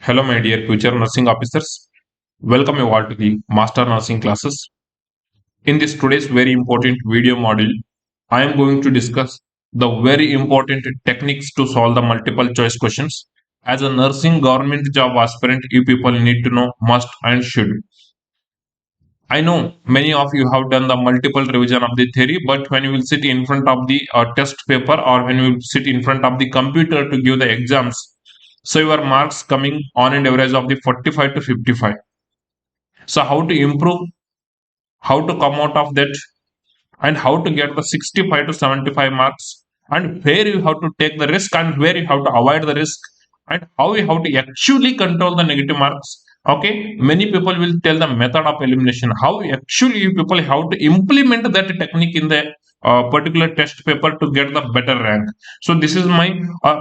Hello, my dear future nursing officers. Welcome you all to the Master Nursing classes. In this today's very important video module, I am going to discuss the very important techniques to solve the multiple choice questions. As a nursing government job aspirant, you people need to know must and should. I know many of you have done the multiple revision of the theory, but when you will sit in front of the test paper or when you will sit in front of the computer to give the exams, so your marks coming on an average of the 45 to 55. So how to improve, how to come out of that, and how to get the 65 to 75 marks, and where you have to take the risk and where you have to avoid the risk, and how you have to actually control the negative marks. Okay, many people will tell the method of elimination. How actually you people have to implement that technique in the particular test paper to get the better rank. So this is my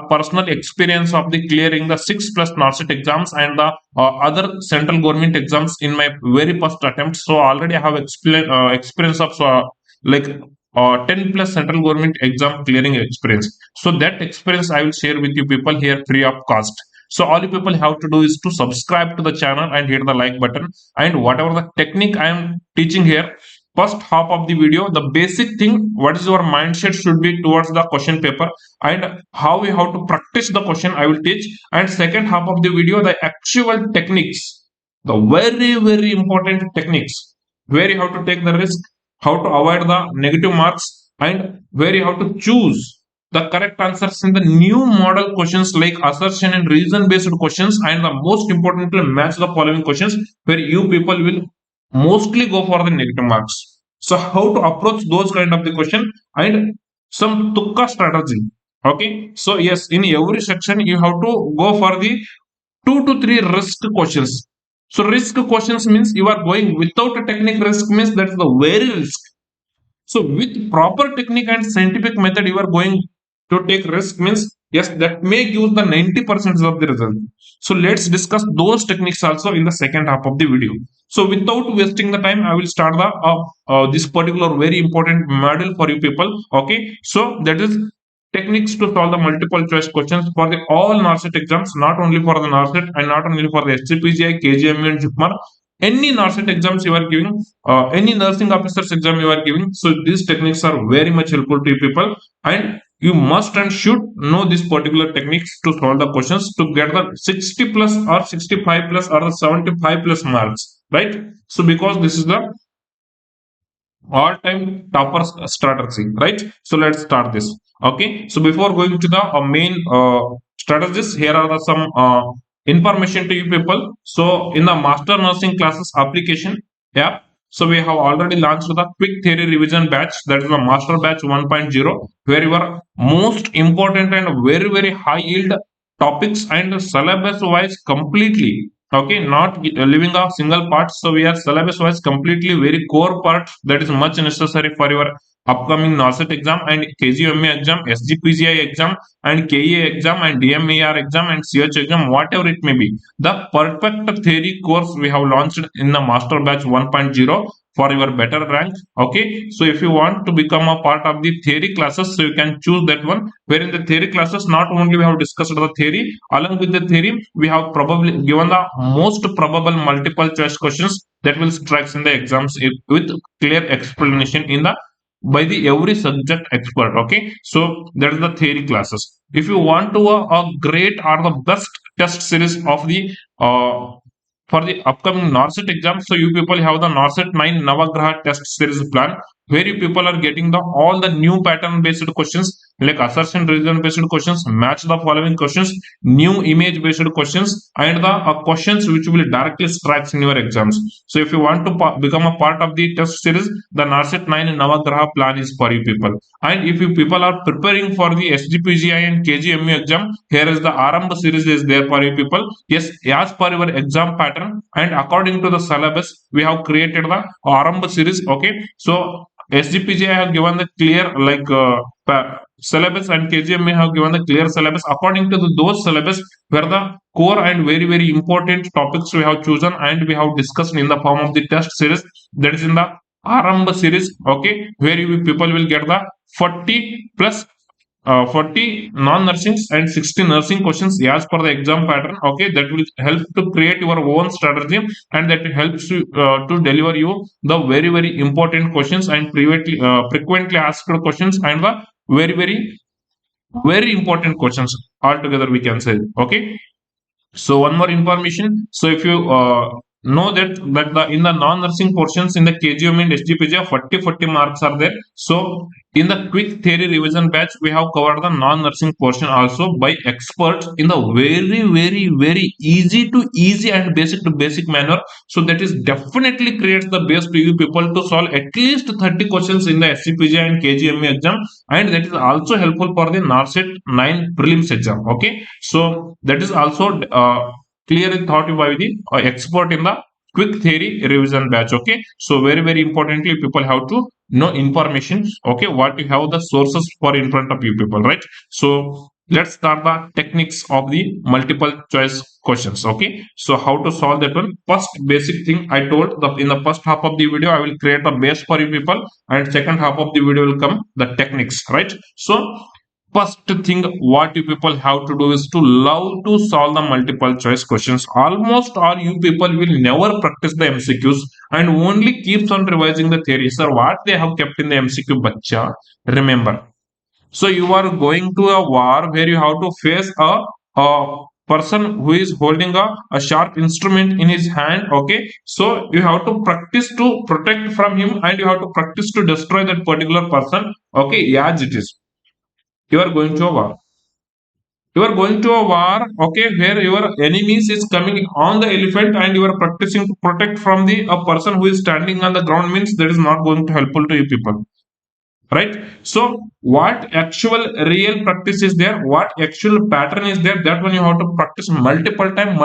personal experience of the clearing the 6+ NARCET exams and the other central government exams in my very first attempt. So already I have experience of like 10+ central government exam clearing experience. So that experience I will share with you people here free of cost. So all you people have to do is to subscribe to the channel and hit the like button. And whatever the technique I am teaching here, first half of the video, the basic thing, what is your mindset should be towards the question paper and how you have to practice the question I will teach. And second half of the video, the actual techniques, the very important techniques where you have to take the risk, how to avoid the negative marks, and where you have to choose the correct answers in the new model questions like assertion and reason based questions, and the most importantly match the following questions where you people will mostly go for the negative marks. So how to approach those kind of the question and some Tuka strategy. Okay, so yes, in every section you have to go for the 2 to 3 risk questions. So risk questions means you are going without a technique. Risk means that's the very risk. So with proper technique and scientific method, you are going to take risk means yes, that may give the 90% of the result. So let's discuss those techniques also in the second half of the video. So without wasting the time, I will start the this particular very important module for you people. Okay, so that is techniques to solve the multiple choice questions for the all NARCET exams, not only for the NARCET and not only for the SCPGI, KGME and JIPMAR. Any NARCET exams you are giving, any nursing officers exam you are giving. So these techniques are very much helpful to you people, and you must and should know these particular techniques to solve the questions to get the 60 plus or 65 plus or the 75 plus marks, right? So because this is the all-time topper strategy, right? So let's start this. Okay, so before going to the main strategies, here are the some information to you people. So in the master nursing classes application, yeah, so we have already launched the quick theory revision batch, that is the master batch 1.0, where your most important and very high yield topics and syllabus wise completely. Okay, not leaving a single part. So we are syllabus wise completely very core part that is much necessary for your upcoming NARCET exam and KGME exam, SGPGI exam, and KA exam, and DMER exam, and CH exam, whatever it may be. The perfect theory course we have launched in the master batch 1.0 for your better rank. Okay, so if you want to become a part of the theory classes, so you can choose that one. Where in the theory classes, not only we have discussed the theory, along with the theory, we have probably given the most probable multiple choice questions that will strike in the exams with clear explanation in the by the every subject expert. Okay, so that is the theory classes. If you want to a great or the best test series of the for the upcoming NARCET exam, so you people have the NARCET 9 Navagraha test series plan, where you people are getting the all the new pattern based questions like assertion reason based questions, match the following questions, new image based questions, and the questions which will directly strike in your exams. So if you want to become a part of the test series, the NARCET 9 Navagraha plan is for you people. And if you people are preparing for the SGPGI and KGME exam, here is the Aramba series is there for you people. Yes, as per your exam pattern and according to the syllabus, we have created the Aramba series. Okay, so SGPGI have given the clear syllabus, and KGME have given the clear syllabus. According to those syllabus, where the core and very important topics we have chosen and we have discussed in the form of the test series, that is in the Aramba series. Okay, where you people will get the 40 plus 40 non-nursing and 60 nursing questions as per the exam pattern. Okay, that will help to create your own strategy, and that helps you to deliver you the very important questions and frequently asked questions and the very important questions altogether, we can say. Okay, so one more information. So if you know that the in the non-nursing portions in the KGM and SGPG 40 marks are there. So in the quick theory revision batch, we have covered the non-nursing portion also by experts in the very easy and basic to basic manner. So that is definitely creates the base to you people to solve at least 30 questions in the SCPG and KGME exam, and that is also helpful for the NARCET 9 prelims exam. Okay, so that is also clearly thought by the expert in the quick theory revision batch. Okay, so very importantly, people have to know information. Okay, what you have the sources for in front of you people, right? So let's start the techniques of the multiple choice questions. Okay, so how to solve that one? First basic thing I told, in the first half of the video I will create a base for you people, and second half of the video will come the techniques, right? So first thing what you people have to do is to love to solve the multiple choice questions. Almost all you people will never practice the MCQs and only keeps on revising the theory. Sir, what they have kept in the MCQ, bacha? Remember, so you are going to a war where you have to face a person who is holding a sharp instrument in his hand. Okay, so you have to practice to protect from him, and you have to practice to destroy that particular person. Okay, as it is, you are going to a war. You are going to a war, okay, where your enemies is coming on the elephant, and you are practicing to protect from the a person who is standing on the ground, means that is not going to helpful to you people, right? So what actual real practice is there, what actual pattern is there, that one you have to practice multiple time,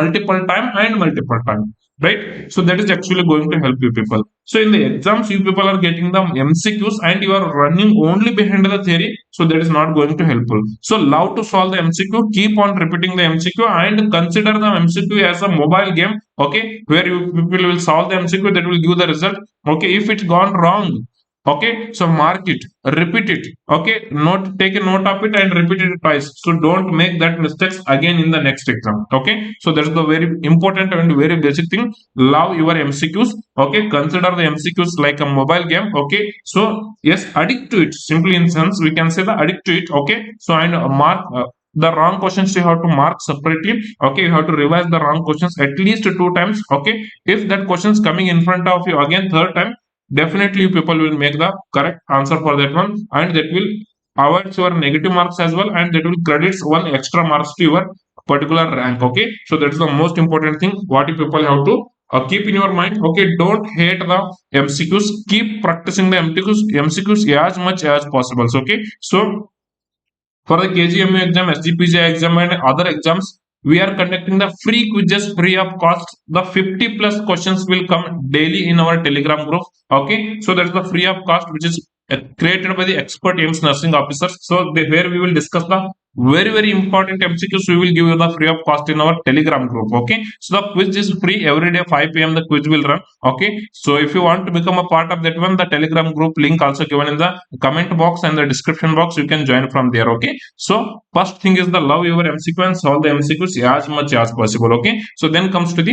right? So that is actually going to help you people. So in the exams you people are getting the MCQs and you are running only behind the theory, so that is not going to helpful. So love to solve the MCQ, keep on repeating the MCQ, and consider the MCQ as a mobile game. Okay, where you people will solve the MCQ, that will give the result. Okay, if it's gone wrong, okay, so mark it, repeat it. Okay, note, take a note of it and repeat it twice, so don't make that mistakes again in the next exam. Okay, so that's the very important and very basic thing. Love your MCQs. Okay, consider the MCQs like a mobile game. Okay, so yes, addict to it, simply in sense we can say the addict to it. Okay, so and mark the wrong questions you have to mark separately. Okay, you have to revise the wrong questions at least 2 times. Okay, if that question is coming in front of you again third time, definitely people will make the correct answer for that one, and that will avoid your negative marks as well, and that will credits one extra marks to your particular rank. Okay, so that's the most important thing what you people have to keep in your mind. Okay, don't hate the MCQs, keep practicing the MCQs as much as possible. Okay, so for the KGMU exam, SGPJ exam, and other exams, we are conducting the free quizzes free of cost. The 50 plus questions will come daily in our Telegram group. Okay, so that's the free of cost, which is created by the expert AIMS nursing officers. So where we will discuss the very important MCQs, we will give you the free of cost in our Telegram group. Okay, so the quiz is free every day 5 p.m. The quiz will run. Okay, so if you want to become a part of that one, the Telegram group link also given in the comment box and the description box, you can join from there. Okay, so first thing is the love your MCQ and solve the MCQs as much as possible. Okay, so then comes to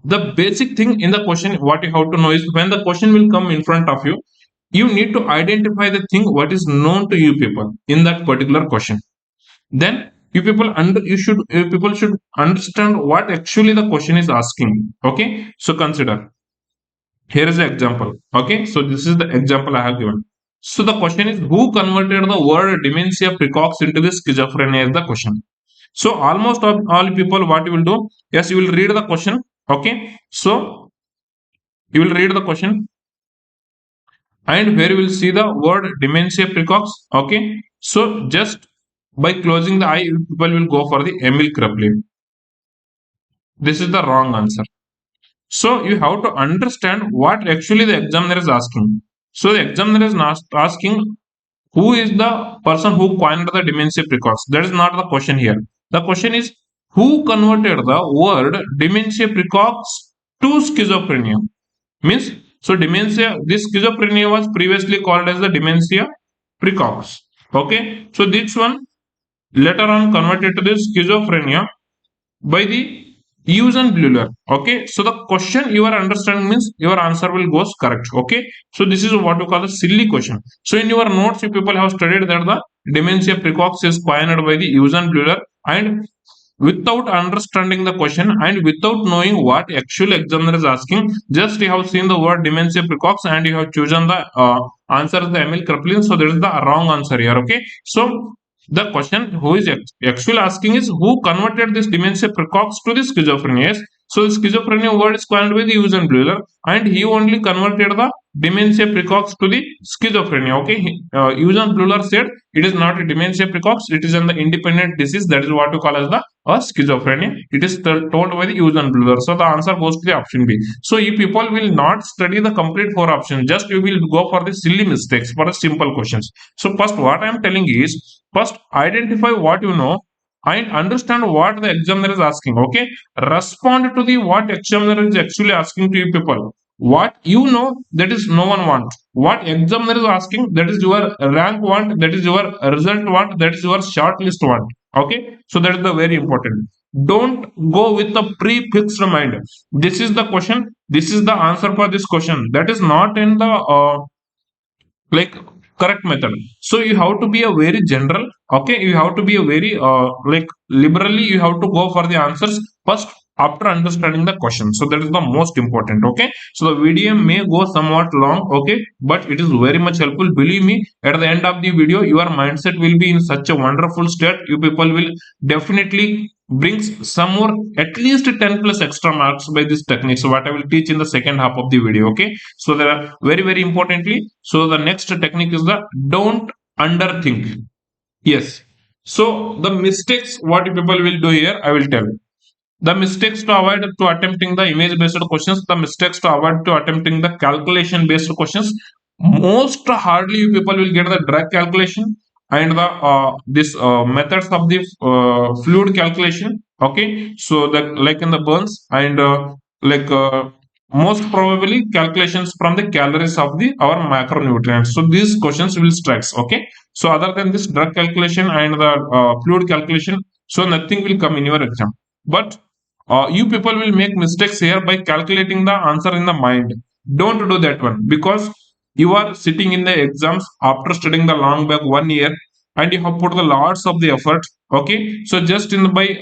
the basic thing in the question. What you have to know is, when the question will come in front of you, you need to identify the thing what is known to you people in that particular question. Then you people should understand what actually the question is asking. Okay, so consider, here is the example. Okay, so this is the example I have given. So the question is, who converted the word dementia precox into the schizophrenia is the question. So almost all people, what you will do, yes, you will read the question. Okay, so you will read the question, and where you will see the word dementia precox. Okay, so just by closing the eye, people will go for the Emil Kraepelin. This is the wrong answer. So you have to understand what actually the examiner is asking. So the examiner is not asking who is the person who coined the dementia precox. That is not the question here. The question is, who converted the word dementia precox to schizophrenia. Means, so dementia, this schizophrenia was previously called as the dementia precox. Okay, so this one later on converted to the schizophrenia by the use and Bueller. Okay, so the question you are understanding means your answer will goes correct. Okay, so this is what you call a silly question. So in your notes, you people have studied that the dementia precox is coined by the use and Bueller, and without understanding the question and without knowing what actual examiner is asking, just you have seen the word dementia precox and you have chosen the answer as the Emil Kraepelin. So that is the wrong answer here. Okay, so the question who is actually asking is who converted this dementia precox to the schizophrenia. Yes. So the schizophrenia word is coined by the Eugen Bleuler, and he only converted the dementia precox to the schizophrenia. Okay, Eugen Bleuler said it is not a dementia precox; it is an independent disease. That is what you call as the schizophrenia. It is told by the Eugen Bleuler. So the answer goes to the option B. So you people will not study the complete four options. Just you will go for the silly mistakes for the simple questions. So first, what I am telling is first identify what you know and understand what the examiner is asking. Okay, respond to the what examiner is actually asking to you people. What you know, that is no one want. What examiner is asking, that is your rank want, that is your result want, that is your short list want. Okay, so that is the very important. Don't go with the pre-fixed mind. This is the question, this is the answer for this question. That is not in the like correct method. So you have to be a very general. Okay, you have to be a very like liberally you have to go for the answers first after understanding the question. So that is the most important. Okay, so the video may go somewhat long. Okay, but it is very much helpful, believe me. At the end of the video your mindset will be in such a wonderful state. You people will definitely brings some more at least 10 plus extra marks by this technique. So what I will teach in the second half of the video. Okay, so there are very importantly, so the next technique is the don't underthink. Yes, so the mistakes what people will do here I will tell. The mistakes to avoid to attempting the image based questions, the mistakes to avoid to attempting the calculation based questions. Most hardly you people will get the drag calculation and the this methods of the fluid calculation. Okay, so that like in the burns and like most probably calculations from the calories of the our macronutrients. So these questions will strike. Okay, so other than this drug calculation and the fluid calculation, so nothing will come in your exam. But you people will make mistakes here by calculating the answer in the mind. Don't do that one, because you are sitting in the exams after studying the long back 1 year and you have put the lots of the effort. Okay, so just in the by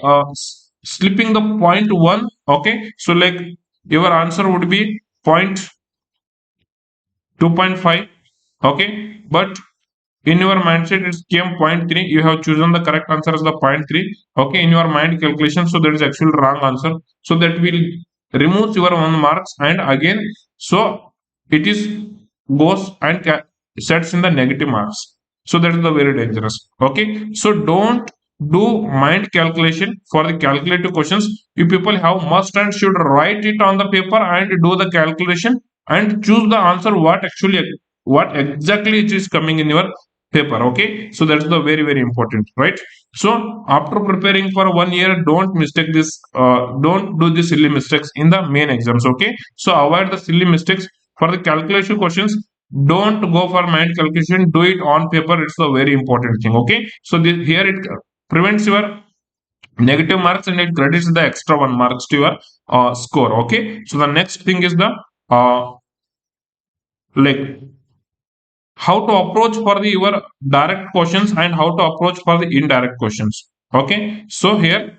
slipping the point one. Okay, so like your answer would be point 2.5. Okay, but in your mindset it came zero point 0.3. You have chosen the correct answer as the zero point 0.3. Okay, in your mind calculation, so that is actually wrong answer. So that will remove your 1 marks, and again so it is goes and sets in the negative marks. So that is the very dangerous. Okay, so don't do mind calculation for the calculative questions. You people have must and should write it on the paper and do the calculation and choose the answer what actually what exactly it is coming in your paper. Okay, so that's the very important, right? So after preparing for 1 year, don't mistake this, don't do the silly mistakes in the main exams. Okay, so avoid the silly mistakes for the calculation questions. Don't go for mind calculation, do it on paper. It's the very important thing. Okay, so here it prevents your negative marks and it credits the extra 1 marks to your score. Okay, so the next thing is the like how to approach for the your direct questions and how to approach for the indirect questions. Okay, so here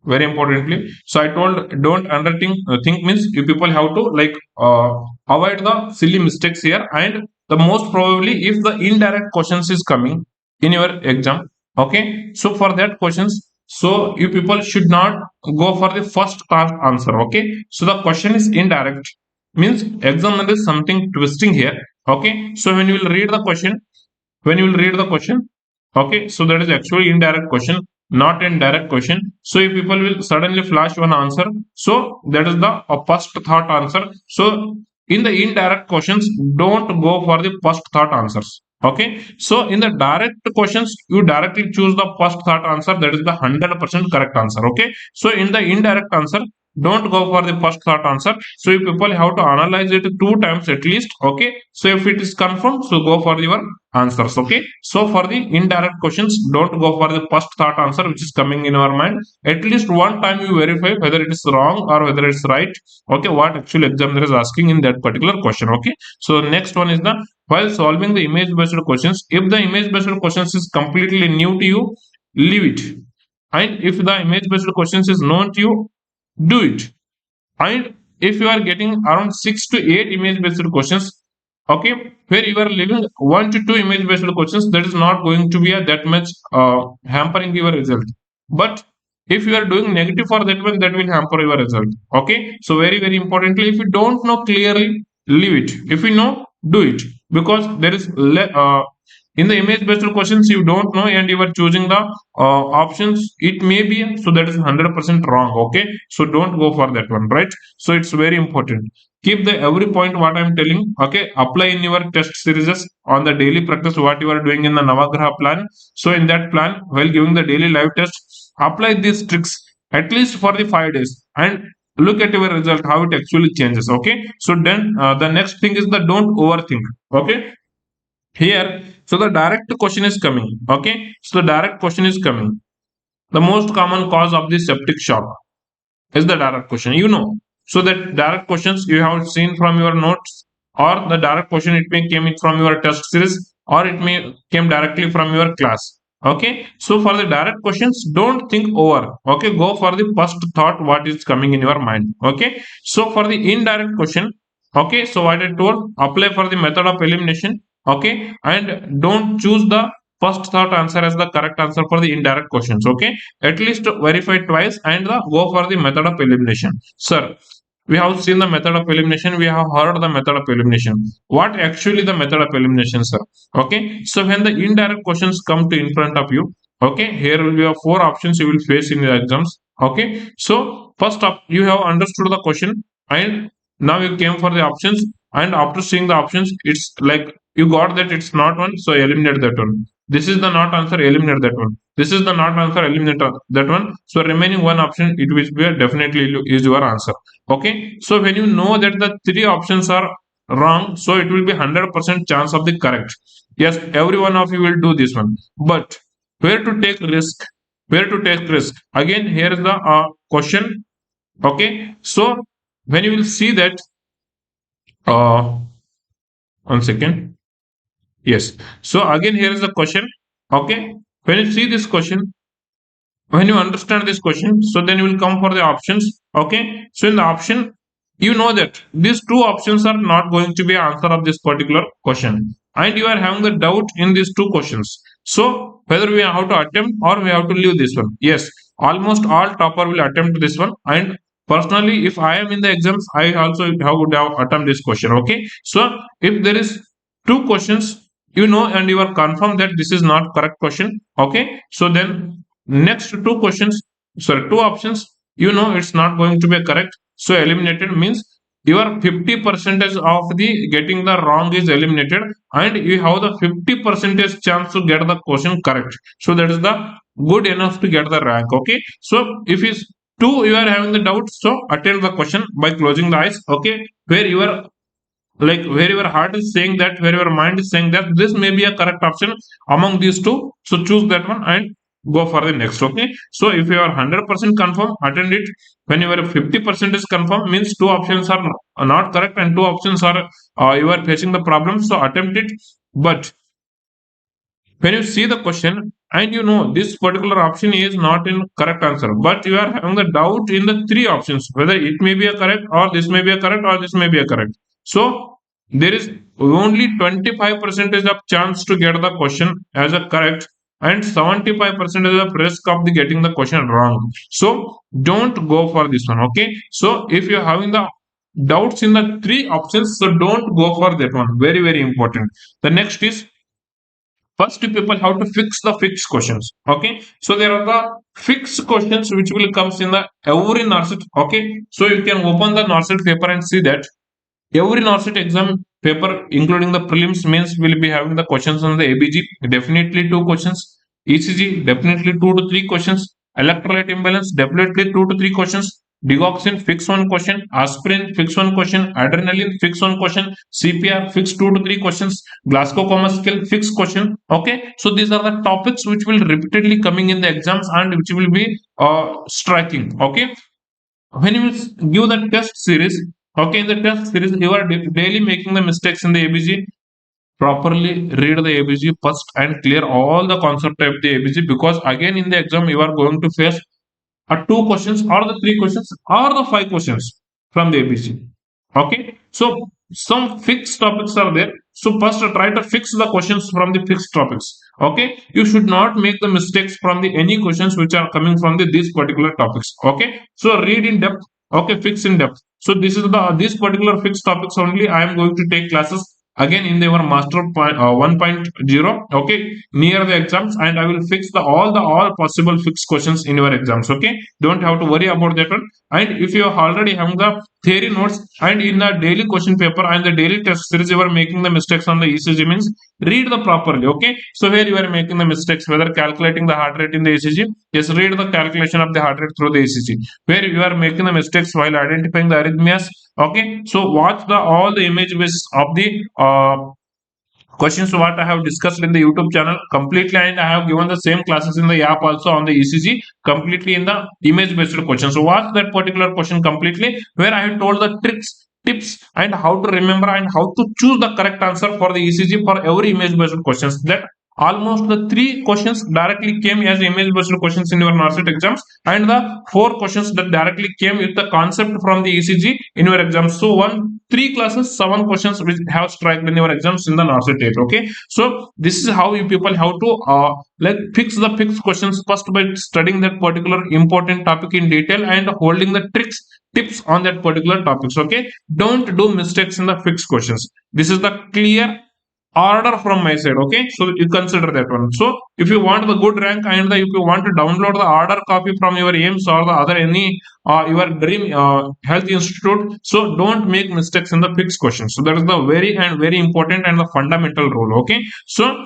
very importantly, so I told don't underthink. Think means you people have to like avoid the silly mistakes here, and the most probably if the indirect questions is coming in your exam. Okay, so for that questions, so you people should not go for the first class answer. Okay, so the question is indirect means examiner is something twisting here. Okay, so when you will read the question, when you will read the question, okay, so that is actually indirect question, not in direct question. So if people will suddenly flash one answer, so that is the first thought answer. So in the indirect questions, don't go for the first thought answers. Okay, so in the direct questions you directly choose the first thought answer, that is the 100% correct answer. Okay, so in the indirect answer don't go for the first thought answer. So you people have to analyze it two times at least. Okay, so if it is confirmed, so go for your answers. Okay, so for the indirect questions, don't go for the first thought answer which is coming in your mind. At least one time you verify whether it is wrong or whether it's right. Okay, what actual examiner is asking in that particular question. Okay, so next one is the while solving the image based questions, if the image based questions is completely new to you, leave it. And if the image based questions is known to you, do it. And if you are getting around 6 to 8 image based questions, okay, where you are leaving 1 to 2 image based questions, that is not going to be a that much hampering your result. But if you are doing negative for that one, that will hamper your result. Okay, so very very importantly, if you don't know clearly, leave it. If you know, do it. Because there is in the image based questions you don't know and you are choosing the options, it may be, so that is 100% wrong. Okay, so don't go for that one, right? So it's very important. Keep the every point what I'm telling. Okay, apply in your test series on the daily practice what you are doing in the Navagraha plan. So in that plan, while giving the daily live test, apply these tricks at least for the 5 days and look at your result how it actually changes. Okay, so then the next thing is the don't overthink. Okay, here, so the direct question is coming. Okay, so the direct question is coming. The most common cause of the septic shock is the direct question, you know. So that direct questions you have seen from your notes, or the direct question it may came in from your test series, or it may came directly from your class. Okay, so for the direct questions, don't think over. Okay, go for the first thought what is coming in your mind. Okay, so for the indirect question, okay, so what I told, apply for the method of elimination. Okay, and don't choose the first thought answer as the correct answer for the indirect questions. Okay, at least verify twice and go for the method of elimination. Sir, we have seen the method of elimination, we have heard the method of elimination. What actually the method of elimination, sir? Okay, so when the indirect questions come to in front of you, okay, here will be 4 options you will face in your exams. Okay, so first up you have understood the question and now you came for the options, and after seeing the options it's like you got that it's not one, so eliminate that one. This is the not answer, eliminate that one. This is the not answer, eliminate that one. So remaining one option, it will be definitely is your answer. Okay. So when you know that the 3 options are wrong, so it will be 100% chance of the correct. Yes, every one of you will do this one. But where to take risk? Where to take risk? Again, here is the question. Okay. So when you will see that, uh, 1 second. Yes. So again, here is the question. Okay. When you see this question, when you understand this question, so then you will come for the options. Okay, so in the option, you know that these 2 options are not going to be answer of this particular question, and you are having the doubt in these 2 questions. So whether we have to attempt or we have to leave this one. Yes, almost all topper will attempt this one, and personally if I am in the exams, I also would have attempt this question. Okay, so if there is 2 questions, you know, and you are confirmed that this is not correct question. Okay, so then next 2 questions, sorry, 2 options, you know it's not going to be correct. So eliminated means your 50 percentage of the getting the wrong is eliminated, and you have the 50 percentage chance to get the question correct. So that is the good enough to get the rank. Okay, so if is two you are having the doubt, so attend the question by closing the eyes. Okay, where you are like where your heart is saying that, where your mind is saying that this may be a correct option among these two, so choose that one and go for the next. Okay, so if you are 100% confirm, attend it. When you are 50% is confirm, means 2 options are not correct and 2 options are you are facing the problem, so attempt it. But when you see the question and you know this particular option is not in correct answer, but you are having the doubt in the 3 options whether it may be a correct or this may be a correct or this may be a correct, so there is only 25 percentage of chance to get the question as a correct and 75 percentage of risk of the getting the question wrong. So don't go for this one. Okay, so if you're having the doubts in the 3 options, so don't go for that one. Very very important. The next is, first people have to fix the fixed questions. Okay, so there are the fixed questions which will comes in the every NARCET. Okay, so you can open the NARCET paper and see that every NARCET exam paper including the prelims means will be having the questions on the ABG, definitely 2 questions, ECG definitely 2 to 3 questions, electrolyte imbalance definitely 2 to 3 questions, Digoxin, fix one question. Aspirin, fix one question. Adrenaline, fix one question. CPR, fix 2 to 3 questions. Glasgow Coma Scale, fix question. Okay, so these are the topics which will repeatedly coming in the exams and which will be striking. Okay, when you give the test series, okay, in the test series you are daily making the mistakes in the ABG. Properly read the ABG first and clear all the concept of the ABG, because again in the exam you are going to face two questions or the three questions or the five questions from the ABC. Okay, so some fixed topics are there. So first try to fix the questions from the fixed topics. Okay, you should not make the mistakes from the any questions which are coming from the these particular topics. Okay, so read in depth. Okay, fix in depth. So this is the these particular fixed topics only I am going to take classes again in our master 1.0. Okay, near the exams, and I will fix the all possible fixed questions in your exams. Okay, don't have to worry about that one. And if you already have the theory notes and in the daily question paper and the daily test series you are making the mistakes on the ECG, means read the properly. Okay, so here you are making the mistakes whether calculating the heart rate in the ECG. Yes, read the calculation of the heart rate through the ECG. Where you are making the mistakes while identifying the arrhythmias. Okay, so watch the all the images of the questions what I have discussed in the YouTube channel completely, and I have given the same classes in the app also on the ECG completely in the image based question. So watch that particular question completely, where I have told the tricks, tips, and how to remember and how to choose the correct answer for the ECG for every image based questions. That almost the three questions directly came as image based questions in your NARCET exams, and the four questions that directly came with the concept from the ECG in your exams. So one three classes, seven questions which have struck in your exams in the NARCET 8. Okay, so this is how you people have to like fix the fixed questions first by studying that particular important topic in detail and holding the tricks, tips on that particular topics. Okay, don't do mistakes in the fixed questions. This is the clear order from my side. Okay, so you consider that one. So if you want the good rank and if you want to download the order copy from your aims or the other any your dream health institute, so don't make mistakes in the fixed questions. So that is the very and very important and the fundamental rule. Okay, so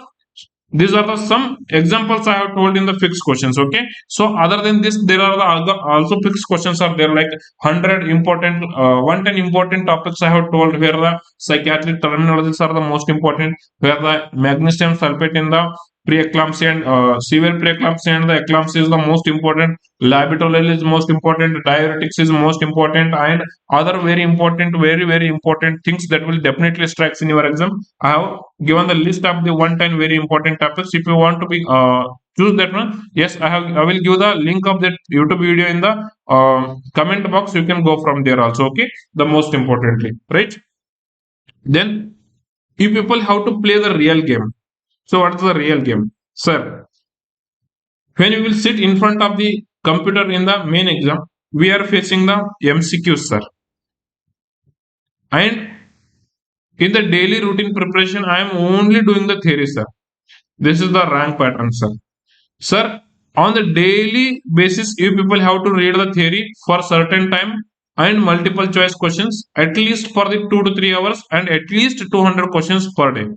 these are the some examples I have told in the fixed questions. Okay, so other than this there are the other also fixed questions are there, like 100 important 110 important topics I have told, where the psychiatric terminologies are the most important, where the magnesium sulfate in the preeclampsia and severe preeclampsia and the eclampsia is the most important, labetalol is most important, diuretics is most important, and other very important, very important things that will definitely strike in your exam. I have given the list of the 110 very important topics. If you want to be choose that one, yes, I will give the link of that YouTube video in the comment box. You can go from there also. Okay, the most importantly, right? Then you people have to play the real game. So what is the real game, sir? When you will sit in front of the computer in the main exam, we are facing the MCQs, sir. And in the daily routine preparation, I am only doing the theory, sir. This is the rank pattern, sir. Sir, on the daily basis, you people have to read the theory for certain time and multiple choice questions at least for the 2 to 3 hours and at least 200 questions per day.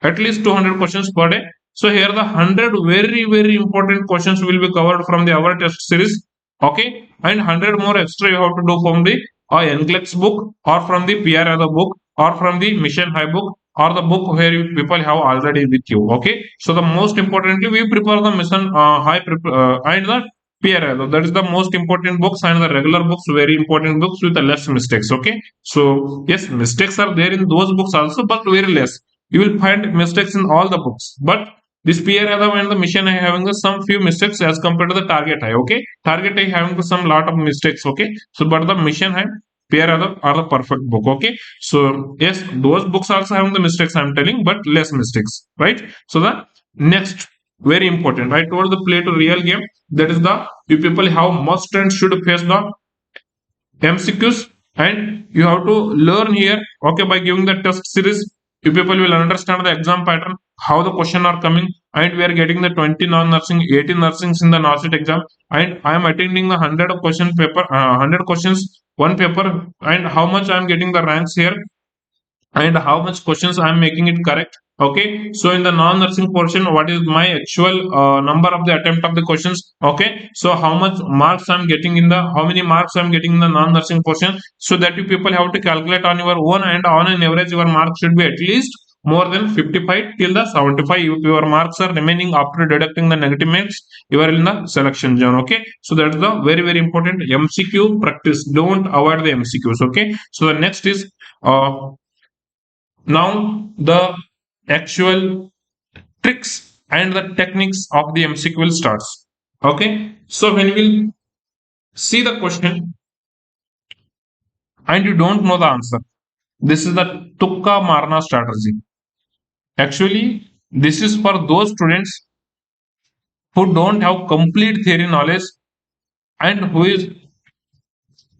At least 200 questions per day. So here the 100 very important questions will be covered from the our test series. Okay, and 100 more extra you have to do from the NCLEX book or from the PR book or from the Mission High book or the book where you people have already with you. Okay, so the most importantly we prepare the Mission and the PRL. That is the most important books, and the regular books very important books with the less mistakes. Okay, so yes, mistakes are there in those books also, but very less. You will find mistakes in all the books, but this PR and the Mission High having the some few mistakes as compared to the Target High. Okay, Target High having the some lot of mistakes. Okay, so but the Mission High PR are the perfect book. Okay, so yes, those books also having the mistakes I'm telling, but less mistakes, right? So the next very important, I told the play to real game. That is the you people how must and should face the MCQs, and you have to learn here. Okay, by giving the test series, you people will understand the exam pattern, how the question are coming, and we are getting the 20 non-nursing, 18 nursings in the NARCET exam, and I am attending the 100 question paper, 100 questions one paper, and how much I am getting the ranks here, and how much questions I am making it correct. Okay, so in the non-nursing portion, what is my actual number of the attempt of the questions? Okay, so how much marks I'm getting in the, how many marks I'm getting in the non-nursing portion, so that you people have to calculate on your own, and on an average your marks should be at least more than 55 till the 75. If your marks are remaining after deducting the negative marks, you are in the selection zone. Okay, so that is the very very important MCQ practice. Don't avoid the MCQs. Okay, so the next is now the actual tricks and the techniques of the MCQ starts. Okay, so when we'll see the question and you don't know the answer, this is the Tuka Marna strategy. Actually, this is for those students who don't have complete theory knowledge and who is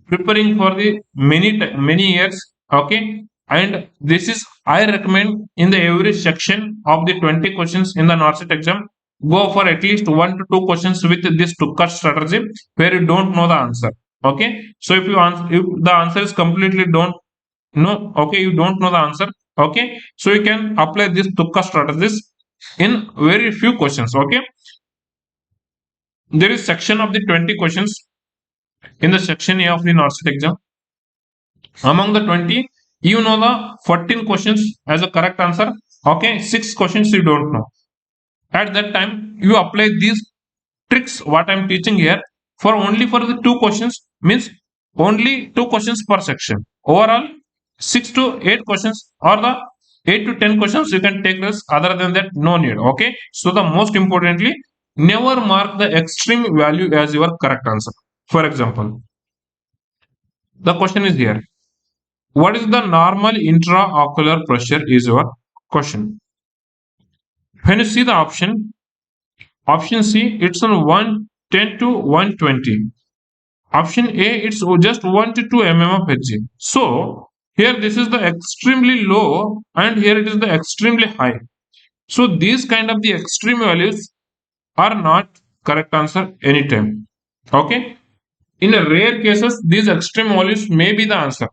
preparing for the many years. Okay, and this is, I recommend, in the every section of the 20 questions in the NORCET exam, go for at least 1 to 2 questions with this Tukkar strategy where you don't know the answer. Okay, so if you answer, if the answer is completely don't know, okay, you don't know the answer. Okay, so you can apply this Tukka strategies in very few questions. Okay, there is section of the 20 questions in the section A of the NORCET exam. Among the 20, you know the 14 questions as a correct answer. Okay, 6 questions you don't know. At that time, you apply these tricks what I'm teaching here for only for the 2 questions, means only 2 questions per section. Overall, 6 to 8 questions or the 8 to 10 questions you can take this. Other than that, no need. Okay. So the most importantly, never mark the extreme value as your correct answer. For example, the question is here. What is the normal intraocular pressure is your question. When you see the option C, it's on 110 to 120. Option A, it's just 1 to 2 mm of Hg. So here this is the extremely low and here it is the extremely high. So these kind of the extreme values are not correct answer anytime. Okay. In a rare cases, these extreme values may be the answer.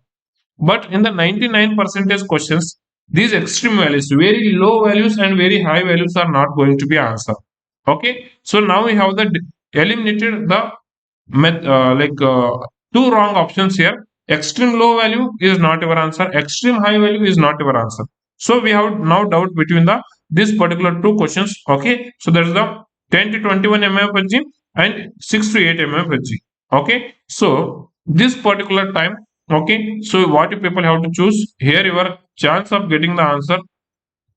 But in the 99 percentage questions, these extreme values, very low values and very high values are not going to be answered. Okay, so now we have the eliminated the two wrong options here. Extreme low value is not your answer. Extreme high value is not your answer. So we have now doubt between the this particular 2 questions. Okay, so that is the 10 to 21 mmHg and 6 to 8 mmHg. Okay, so this particular time. Okay, so what you people have to choose here, your chance of getting the answer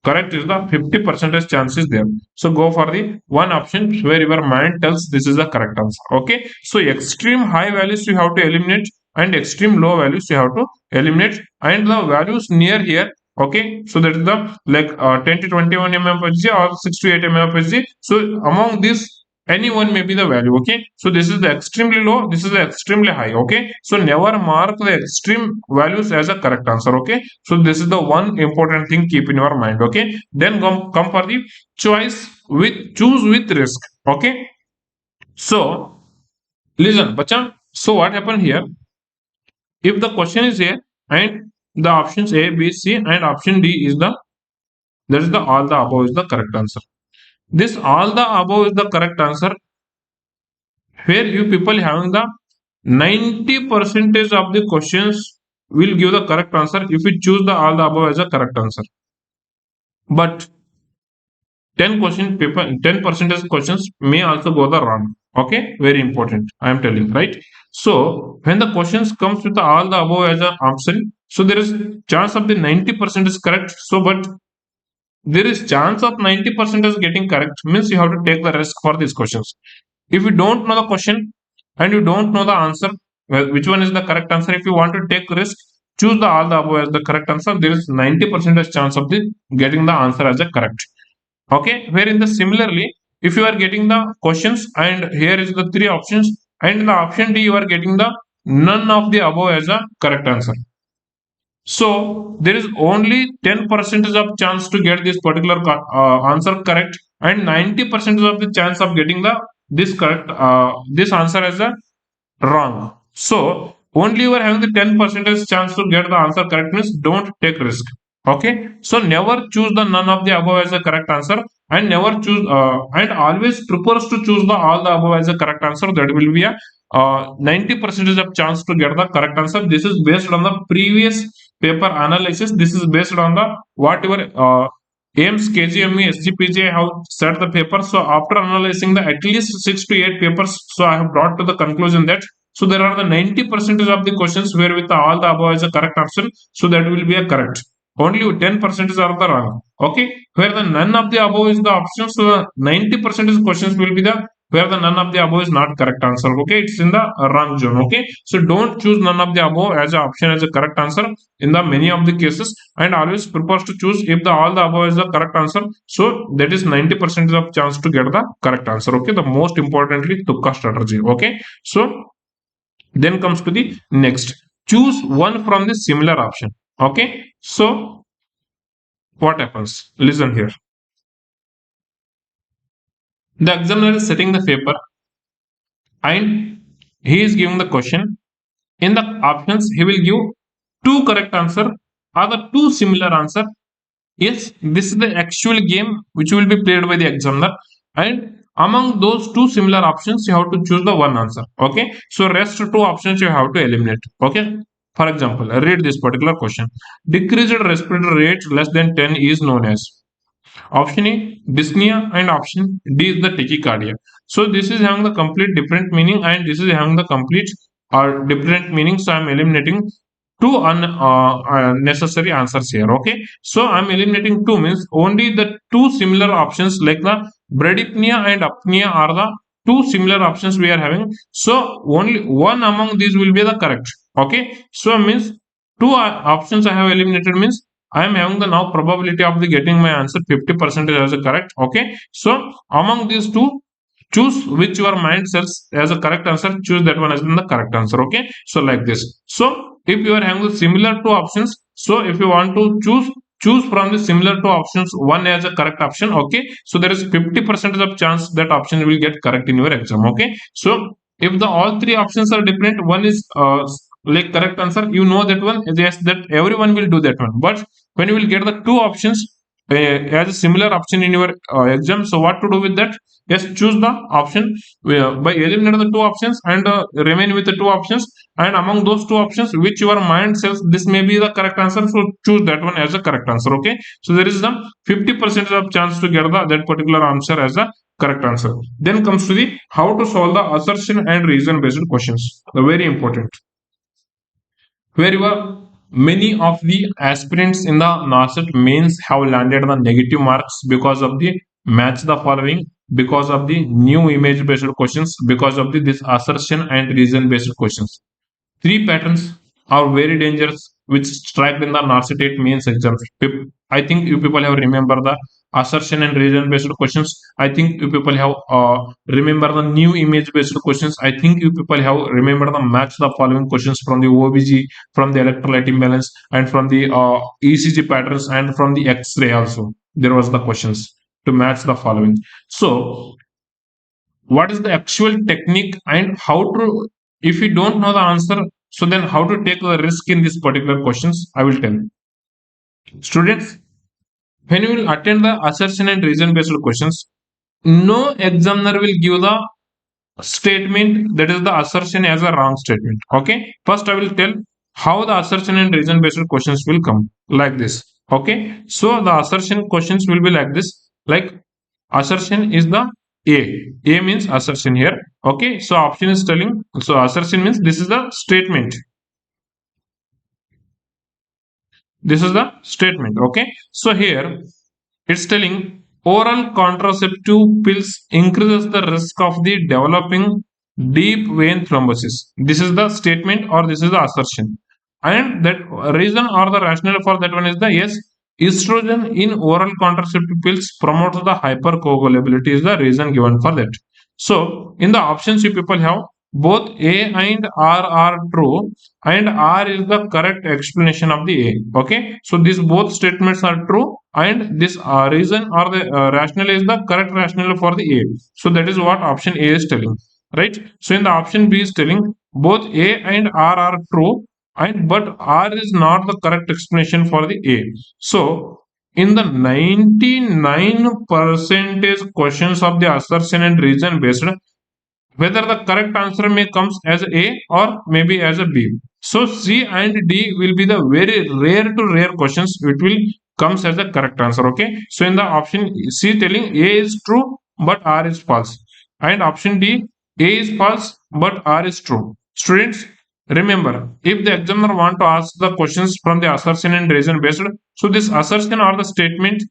correct is the 50% chance is there. So go for the one option where your mind tells this is the correct answer. Okay, so extreme high values you have to eliminate and extreme low values you have to eliminate, and the values near here. Okay, so that is the 10 to 21 mmHg or 6 to 8 mmHg. So among these, any one may be the value. Okay, so this is the extremely low, this is the extremely high. Okay, so never mark the extreme values as a correct answer. Okay, so this is the one important thing keep in your mind. Okay, then come for the choose with risk. Okay, so listen bacha, so what happened here, if the question is here and the options A, B, C and option D is the, that is the all the above is the correct answer. This all the above is the correct answer where you people having the 90 percentage of the questions will give the correct answer if you choose the all the above as a correct answer. But 10 percentage questions may also go the wrong. Okay, very important. I am telling, right? So when the questions comes with the all the above as an option, so there is chance of the 90% is correct. So but there is chance of 90% is getting correct, means you have to take the risk for these questions. If you don't know the question and you don't know the answer, well, which one is the correct answer, if you want to take risk, choose the all the above as the correct answer. There is 90% chance of the getting the answer as a correct. Okay, wherein the similarly, if you are getting the questions and here is the 3 options and in the option D you are getting the none of the above as a correct answer. So there is only 10% of chance to get this particular answer correct and 90% of the chance of getting the this correct this answer as a wrong. So only you are having the 10% chance to get the answer correct, means don't take risk. Okay, so never choose the none of the above as the correct answer, and never choose and always prefers to choose the all the above as the correct answer. That will be a 90% of chance to get the correct answer. This is based on the previous paper analysis. This is based on the whatever AIMS, KGME, SGPJ have set the paper. So after analyzing the at least 6 to 8 papers, so I have brought to the conclusion that so there are the 90% of the questions where with all the above is a correct option. So that will be a correct. Only 10% are the wrong. Okay, where the none of the above is the option, so the 90% questions will be the where the none of the above is not correct answer. Okay, it's in the wrong zone. Okay, so don't choose none of the above as an option as a correct answer in the many of the cases, and always propose to choose if the all the above is the correct answer. So that is 90% of chance to get the correct answer. Okay, the most importantly Tuka strategy. Okay, so then comes to the next, choose one from the similar option. Okay, so what happens? Listen here. The examiner is setting the paper and he is giving the question. In the options, he will give two correct answer or the two similar answer. Yes, this is the actual game which will be played by the examiner. And among those two similar options, you have to choose the one answer. Okay. So rest two options you have to eliminate. Okay. For example, read this particular question. Decreased respiratory rate less than 10 is known as. Option A, dyspnea, and option D is the tachycardia. So this is having the complete different meaning, and this is having the complete or different meaning. So I'm eliminating two unnecessary answers here. Okay, so I'm eliminating two means only the two similar options like the bradypnea and apnea are the two similar options we are having. So only one among these will be the correct. Okay, so means two options I have eliminated means I am having the now probability of the getting my answer 50% as a correct. Okay. So among these two, choose which your mind says as a correct answer, choose that one as the correct answer. Okay. So like this. So if you are having the similar two options, so if you want to choose from the similar two options, one as a correct option. Okay. So there is 50% of chance that option will get correct in your exam. Okay. So if the all three options are different, one is like correct answer, you know that one, yes, that everyone will do that one. But when you will get the two options as a similar option in your exam, so what to do with that? Yes, choose the option by eliminating the two options and remain with the two options, and among those two options which your mind says this may be the correct answer, so choose that one as a correct answer. Okay, so there is the 50% of chance to get that particular answer as a correct answer. Then comes to the how to solve the assertion and reason based questions, the very important, wherever many of the aspirants in the NASET mains have landed the negative marks because of the match the following, because of the new image based questions, because of the this assertion and reason based questions. Three patterns are very dangerous, which strike in the narcissistic means exams. I think you people have remember the assertion and reason based questions. I think you people have remember the new image based questions. I think you people have remember the match the following questions from the OBG, from the electrolyte imbalance, and from the ECG patterns, and from the X-ray also. There was the questions to match the following. So what is the actual technique and how to, if you don't know the answer, so then how to take the risk in these particular questions, I will tell students. When you will attend the assertion and reason based questions, no examiner will give the statement that is the assertion as a wrong statement. Okay, first I will tell how the assertion and reason based questions will come like this. Okay, so the assertion questions will be like this, like assertion is the a means assertion here. Okay, so option is telling, so assertion means this is the statement, this is the statement. Okay, so here it's telling oral contraceptive pills increases the risk of the developing deep vein thrombosis. This is the statement or this is the assertion. And that reason or the rationale for that one is the yes, estrogen in oral contraceptive pills promotes the hypercoagulability is the reason given for that. So in the options you people have both A and R are true, and R is the correct explanation of the A. Okay, so these both statements are true, and this reason or the rationale is the correct rationale for the A. So that is what option A is telling, right? So in the option B is telling both A and R are true, and but R is not the correct explanation for the A. So in the 99 percentage questions of the assertion and reason based, whether the correct answer may comes as A or maybe as a B. So C and D will be the very rare to rare questions which will comes as the correct answer. Okay. So in the option C telling A is true but R is false. And option D, A is false but R is true. Students, remember, if the examiner want to ask the questions from the assertion and reason based, so this assertion or the statement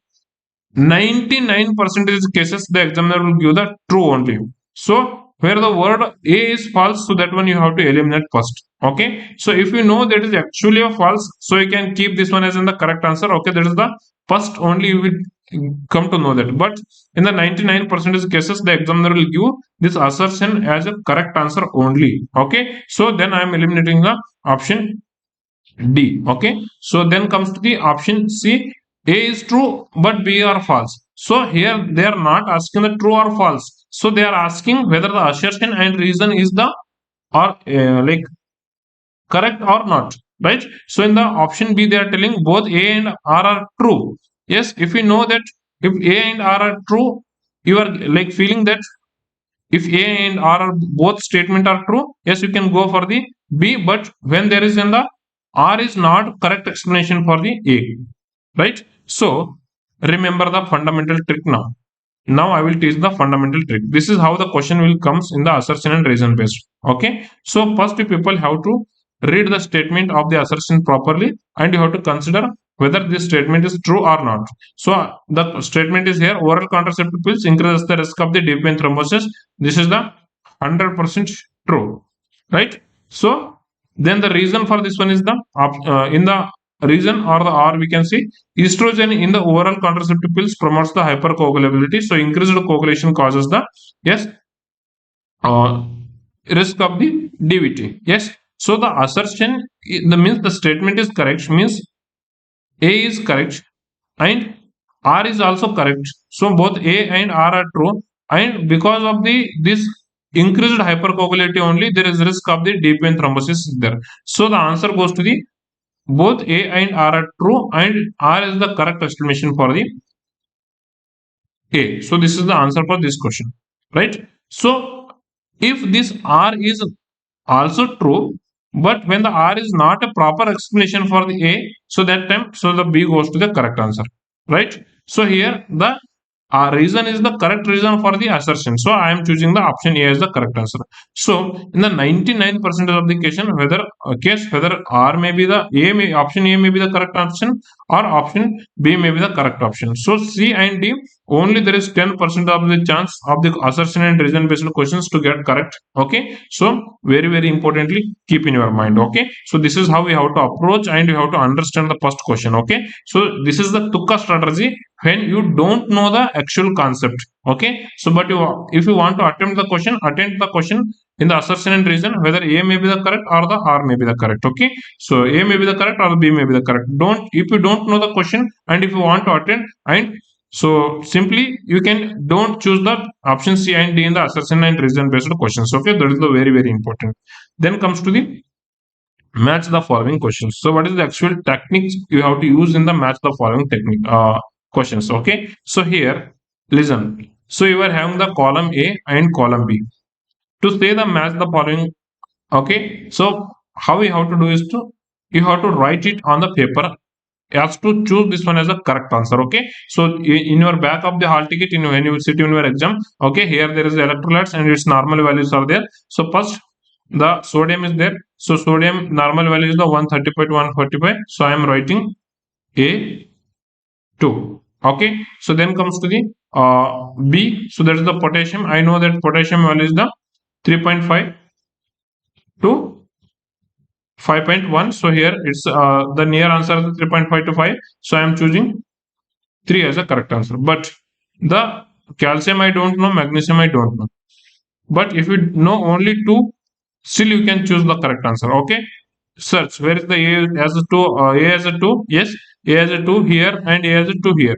99 percentage cases the examiner will give the true only. So where the word A is false, so that one you have to eliminate first. Okay, so if you know that is actually a false, so you can keep this one as in the correct answer. Okay, that is the first only you will come to know that. But in the 99 percentage cases the examiner will give this assertion as a correct answer only. Okay, so then I am eliminating the option D. Okay, so then comes to the option C. A is true, but B are false. So here they are not asking the true or false. So they are asking whether the assertion and reason is the or like correct or not, right? So in the option B, they are telling both A and R are true. Yes, if you know that if A and R are true, you are like feeling that if A and R are both statement are true, yes, you can go for the B. But when there is in the R is not correct explanation for the A, right? So remember the fundamental trick now. Now I will teach the fundamental trick. This is how the question will comes in the assertion and reason based. Okay. So first you people have to read the statement of the assertion properly and you have to consider whether this statement is true or not. So the statement is here: oral contraceptive pills increases the risk of the deep vein thrombosis. This is the 100% true, right? So then the reason for this one is the in the reason or the R we can see estrogen in the oral contraceptive pills promotes the hypercoagulability. So increased coagulation causes the yes uh, risk of the DVT. Yes. So the assertion the means the statement is correct means A is correct and R is also correct. So both A and R are true, and because of the this increased hypercoagulability only there is risk of the deep vein thrombosis there. So the answer goes to the both A and R are true, and R is the correct explanation for the A. So this is the answer for this question, right? So if this R is also true, but when the R is not a proper explanation for the A, so that time, so the B goes to the correct answer, right? So here the reason is the correct reason for the assertion. So I am choosing the option A as the correct answer. So in the 99% of the case whether R may be the option A may be the correct option or option B may be the correct option. So C and D only there is 10% of the chance of the assertion and reason based questions to get correct. Okay, so very importantly keep in your mind. Okay, so this is how we have to approach and you have to understand the first question. Okay, so this is the Tuka strategy when you don't know the actual concept. Okay, so but if you want to attempt the question in the assertion and reason whether A may be the correct or the R may be the correct. Okay, so A may be the correct or B may be the correct. Don't if you don't know the question and if you want to attend, and so simply you can don't choose the option C and D in the assertion and reason based questions. Okay, that is the very important. Then comes to the match the following questions. So what is the actual techniques you have to use in the match the following technique questions? Okay, so here listen. So you are having the column A and column B. To say the match the following, okay, so how we have to do is to you have to write it on the paper. You have to choose this one as a correct answer. Okay, so in your back of the hall ticket, when you sit in your exam, okay, here there is electrolytes and its normal values are there. So first the sodium is there. So sodium normal value is the 135 to 145. So I am writing A 2. Okay, so then comes to the B. So that is the potassium. I know that potassium value is the 3.5 to 5.1. So here it's the near answer is 3.5 to 5. So I am choosing 3 as a correct answer. But the calcium I don't know, magnesium I don't know. But if you know only 2, still you can choose the correct answer. Okay, search where is the A as a 2. A as a 2. Yes, A as a 2 here and A as a 2 here.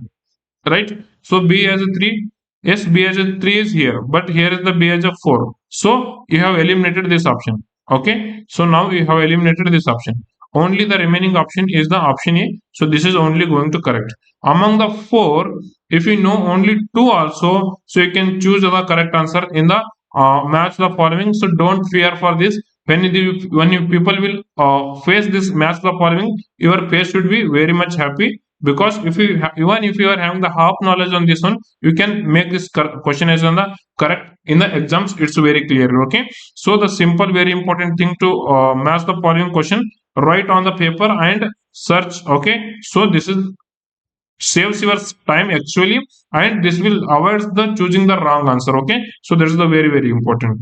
Right. So B as a 3. Yes, B as a 3 is here, but here is the B as a 4. So you have eliminated this option. Okay, so now you have eliminated this option. only the remaining option is the option A. So this is only going to correct. Among the four, if you know only two also, so you can choose the correct answer in the match the following. So don't fear for this. When you people will face this match the following, your face should be very much happy, because if you even if you are having the half knowledge on this one, you can make this question as on the correct in the exams. It's very clear. Okay, so the simple very important thing to match the following question, write on the paper and search. Okay, so this is saves your time actually, and this will avoid the choosing the wrong answer. Okay, so that is the very important.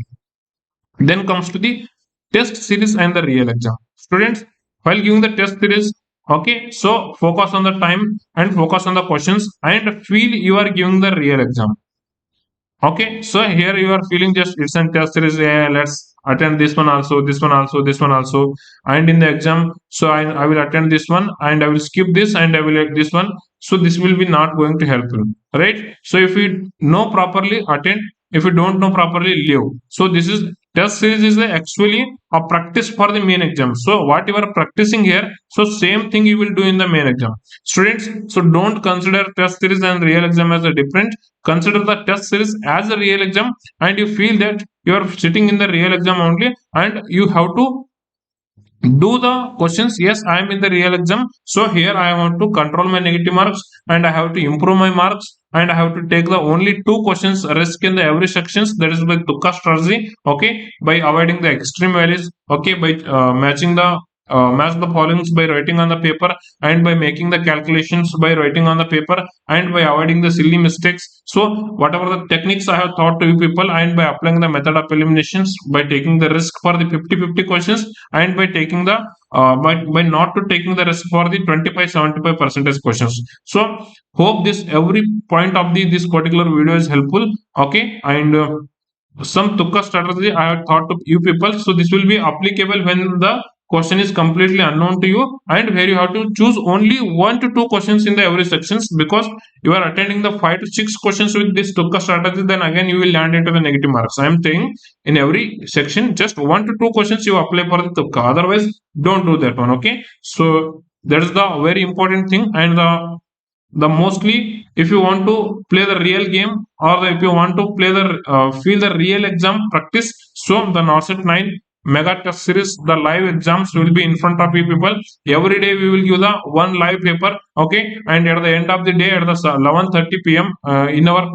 Then comes to the test series and the real exam. Students, while giving the test series, okay, so focus on the time and focus on the questions and feel you are giving the real exam. Okay, so here you are feeling just it's a test series. Yeah, let's attend this one also, this one also, this one also, and in the exam, so I will attend this one and I will skip this and I will add this one. So this will be not going to help you, right? So if you know properly, attend. If you don't know properly, leave. So this is test series is actually a practice for the main exam. So what you are practicing here, so same thing you will do in the main exam. Students, so don't consider test series and real exam as a different. Consider the test series as a real exam, and you feel that you are sitting in the real exam only, and you have to do the questions. Yes, I am in the real exam, so here I want to control my negative marks and I have to improve my marks, and I have to take the only two questions risk in the every sections. That is by Tuka strategy. Okay, by avoiding the extreme values. Okay, by matching the match the followings by writing on the paper, and by making the calculations by writing on the paper, and by avoiding the silly mistakes. So whatever the techniques I have taught to you people, and by applying the method of eliminations, by taking the risk for the 50-50 questions, and by taking the by not to taking the risk for the 25-75 percentage questions. So hope this every point of the this particular video is helpful. Okay, and some Tuka strategy I have thought to you people. So this will be applicable when the question is completely unknown to you, and where you have to choose only 1 to 2 questions in the every sections, because you are attending the 5 to 6 questions with this Tuka strategy, then again you will land into the negative marks. I am saying in every section just 1 to 2 questions you apply for the Tuka. Otherwise, don't do that one. Okay, so that is the very important thing. And the mostly, if you want to play the real game, or if you want to play the feel the real exam practice, so the Norset 9 mega test series, the live exams will be in front of you people. Every day we will give the one live paper. Okay, and at the end of the day at the 11:30 p.m. In our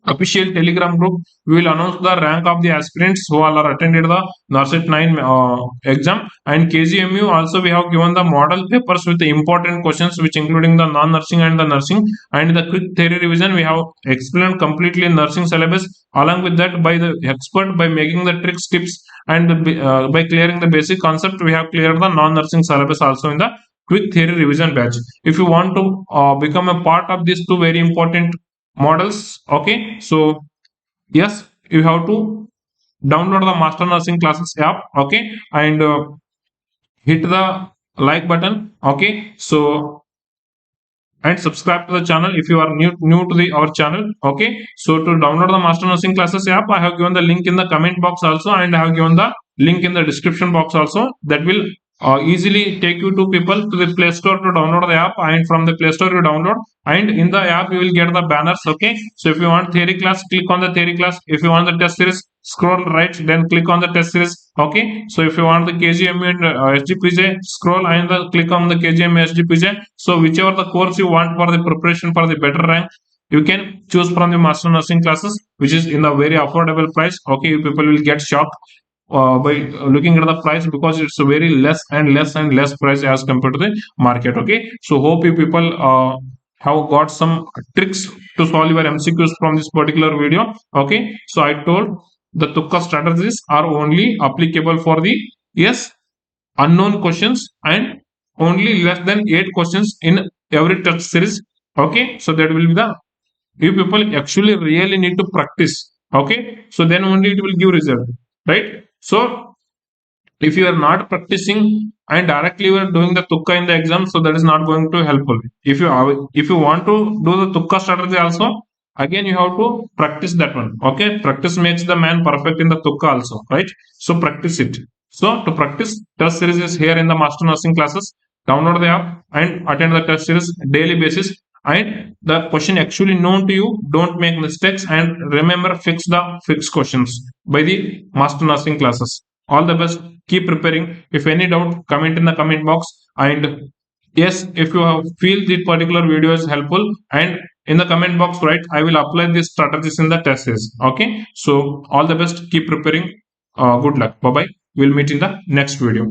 official telegram group, we will announce the rank of the aspirants who all are attended the Norset 9 exam. And KGMU also, we have given the model papers with the important questions, which including the non-nursing and the nursing, and the quick theory revision we have explained completely in nursing syllabus. Along with that, by the expert, by making the tricks, tips, and by clearing the basic concept, we have cleared the non-nursing syllabus also in the quick theory revision batch. If you want to become a part of these two very important models, okay, so yes, you have to download the master nursing classes app. Okay, and hit the like button. Okay, so and subscribe to the channel if you are new to the our channel. Okay, so to download the master nursing classes app, I have given the link in the comment box also, and I have given the link in the description box also. That will easily take you to people to the Play Store to download the app, and from the Play Store you download, and in the app you will get the banners. Okay, so if you want theory class, click on the theory class. If you want the test series, scroll right, then click on the test series. Okay, so if you want the KGM and SGPJ, scroll and click on the KGM SGPJ. So whichever the course you want for the preparation for the better rank, you can choose from the master nursing classes, which is in a very affordable price. Okay, people will get shocked by looking at the price, because it's a very less and less and less price as compared to the market. Okay, so hope you people have got some tricks to solve your MCQs from this particular video. Okay, so I told the Tuka strategies are only applicable for the, yes, unknown questions, and only less than 8 questions in every test series. Okay, so that will be the, you people actually really need to practice. Okay, so then only it will give result, right? So if you are not practicing and directly you are doing the Tuka in the exam, so that is not going to helpful. If you want to do the Tuka strategy also, again you have to practice that one. Okay, practice makes the man perfect in the Tuka also, right? So practice it. So to practice, test series is here in the master nursing classes. Download the app and attend the test series daily basis. And the question actually known to you, don't make mistakes, and remember, fix the fixed questions by the master nursing classes. All the best. Keep preparing. If any doubt, comment in the comment box. And yes, if you feel this particular video is helpful, and in the comment box, right, I will apply these strategies in the test series. Okay, so all the best. Keep preparing. Good luck. Bye bye. We'll meet in the next video.